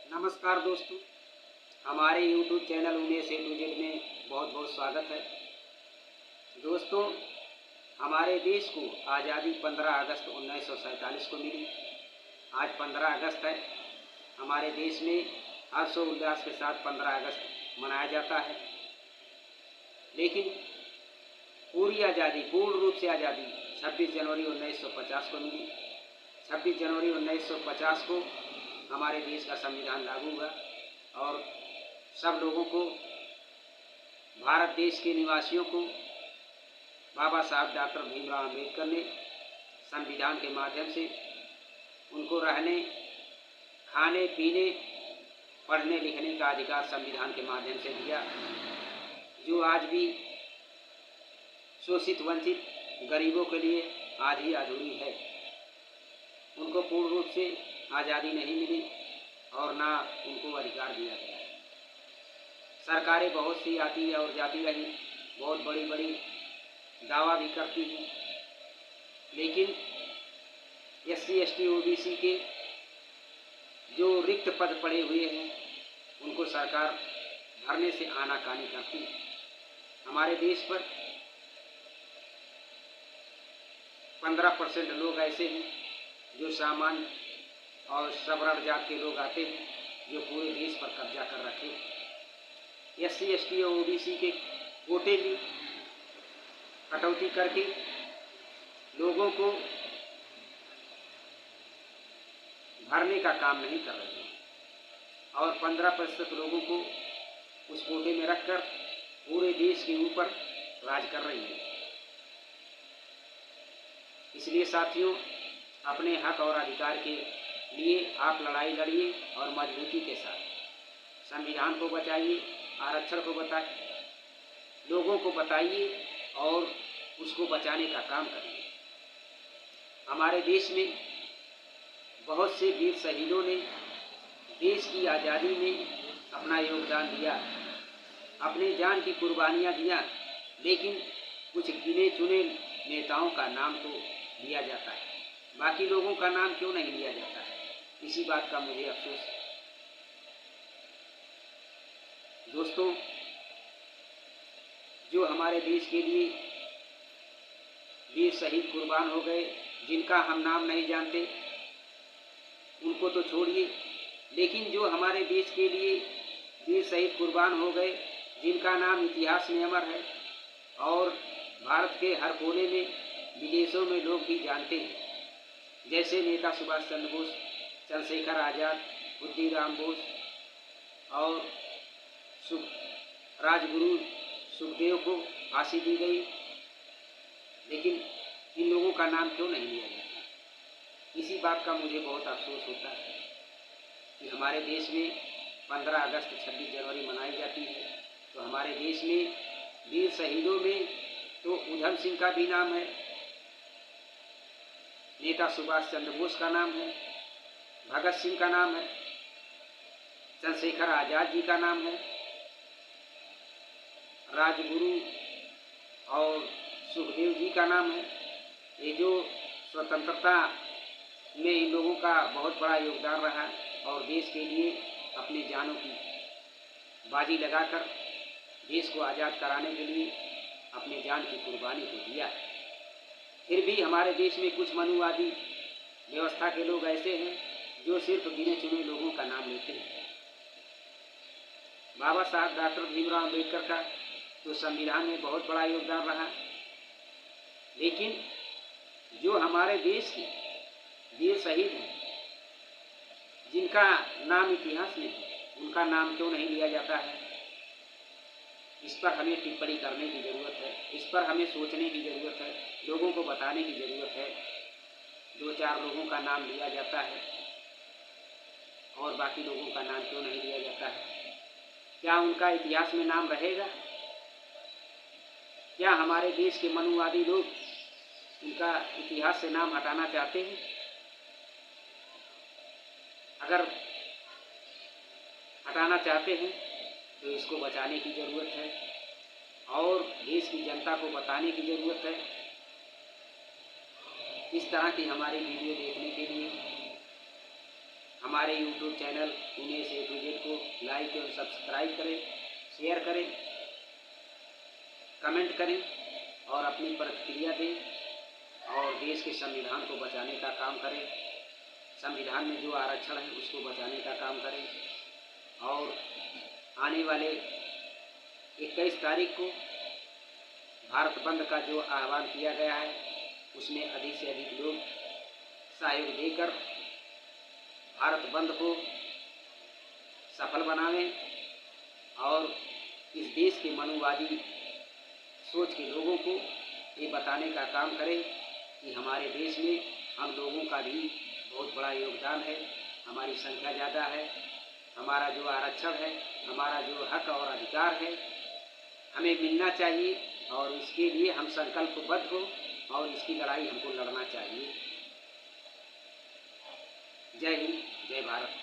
नमस्कार दोस्तों, हमारे YouTube channel Umesh A to Z में बहुत बहुत स्वागत है। दोस्तों, हमारे देश को आज़ादी 15 अगस्त 1947 को मिली। आज 15 अगस्त है। हमारे देश में हर्षोल्लास के साथ 15 अगस्त मनाया जाता है। लेकिन पूरी आज़ादी, पूर्ण रूप से आज़ादी 26 जनवरी 1950 को मिली। 26 जनवरी 1950 को हमारे देश का संविधान लागू हुआ और सब लोगों को, भारत देश के निवासियों को बाबा साहब डॉक्टर भीमराव अम्बेडकर ने संविधान के माध्यम से उनको रहने, खाने, पीने, पढ़ने लिखने का अधिकार संविधान के माध्यम से दिया। जो आज भी शोषित वंचित गरीबों के लिए आधी अधूरी है। उनको पूर्ण रूप से आज़ादी नहीं मिली और ना उनको अधिकार दिया गया है। सरकारें बहुत सी आती और जाती रही, बहुत बड़ी बड़ी दावा भी करती हैं, लेकिन SC ST OBC के जो रिक्त पद पड़े हुए हैं उनको सरकार भरने से आनाकानी करती है। हमारे देश पर 15% लोग ऐसे हैं जो सामान्य और सवर्ण जात के लोग आते हैं, जो पूरे देश पर कब्जा कर रखे हैं। SC ST और OBC के कोटे भी कटौती करके लोगों को भरने का काम नहीं कर रहे हैं और 15% लोगों को उस कोटे में रखकर पूरे देश के ऊपर राज कर रही है। इसलिए साथियों, अपने हक और अधिकार के लिए आप लड़ाई लड़िए और मजबूती के साथ संविधान को बचाइए, आरक्षण को बताइए, लोगों को बताइए और उसको बचाने का काम करिए। हमारे देश में बहुत से वीर शहीदों ने देश की आज़ादी में अपना योगदान दिया, अपने जान की कुर्बानियाँ दिया, लेकिन कुछ गिने चुने नेताओं का नाम तो लिया जाता है, बाकी लोगों का नाम क्यों नहीं लिया जाता है? इसी बात का मुझे अफसोस है। दोस्तों, जो हमारे देश के लिए वीर शहीद कुर्बान हो गए, जिनका हम नाम नहीं जानते, उनको तो छोड़िए, लेकिन जो हमारे देश के लिए वीर शहीद कुर्बान हो गए, जिनका नाम इतिहास में अमर है और भारत के हर कोने में, विदेशों में लोग भी जानते हैं, जैसे नेता सुभाष चंद्र बोस, चंद्रशेखर आज़ाद, खुदीराम बोस और राजगुरु सुखदेव को फांसी दी गई, लेकिन इन लोगों का नाम क्यों नहीं लिया जाता? इसी बात का मुझे बहुत अफसोस होता है कि हमारे देश में 15 अगस्त 26 जनवरी मनाई जाती है, तो हमारे देश में वीर शहीदों में तो उधम सिंह का भी नाम है, नेता सुभाष चंद्र बोस का नाम है, भगत सिंह का नाम है, चंद्रशेखर आज़ाद जी का नाम है, राजगुरु और सुखदेव जी का नाम है। ये जो स्वतंत्रता में इन लोगों का बहुत बड़ा योगदान रहा और देश के लिए अपनी जानों की बाजी लगाकर देश को आज़ाद कराने के लिए अपने जान की कुर्बानी को दिया है। फिर भी हमारे देश में कुछ मनुवादी व्यवस्था के लोग ऐसे हैं जो सिर्फ गिने चुने लोगों का नाम लेते हैं। बाबा साहब डॉक्टर भीमराव अम्बेडकर का तो संविधान में बहुत बड़ा योगदान रहा, लेकिन जो हमारे देश के वीर शहीद हैं, जिनका नाम इतिहास में है, उनका नाम क्यों नहीं लिया जाता है? इस पर हमें टिप्पणी करने की ज़रूरत है, इस पर हमें सोचने की ज़रूरत है, लोगों को बताने की ज़रूरत है। 2-4 लोगों का नाम लिया जाता है और बाकी लोगों का नाम क्यों नहीं लिया जाता है? क्या उनका इतिहास में नाम रहेगा? क्या हमारे देश के मनुवादी लोग उनका इतिहास से नाम हटाना चाहते हैं? अगर हटाना चाहते हैं तो इसको बचाने की ज़रूरत है और देश की जनता को बताने की ज़रूरत है। इस तरह की हमारी वीडियो देखने के लिए हमारे YouTube चैनल उमेश ए लाइक एवं सब्सक्राइब करें, शेयर करें, कमेंट करें और अपनी प्रतिक्रिया दें और देश के संविधान को बचाने का काम करें। संविधान में जो आरक्षण है उसको बचाने का काम करें और आने वाले 21 तारीख को भारत बंद का जो आह्वान किया गया है उसमें अधिक से अधिक लोग सहयोग देकर भारत बंद को सफल बनावें और इस देश के मनुवादी सोच के लोगों को ये बताने का काम करें कि हमारे देश में हम लोगों का भी बहुत बड़ा योगदान है, हमारी संख्या ज़्यादा है, हमारा जो आरक्षण है, हमारा जो हक और अधिकार है हमें मिलना चाहिए और इसके लिए हम संकल्पबद्ध हो और इसकी लड़ाई हमको लड़ना चाहिए। जय हिंद, जय भारत।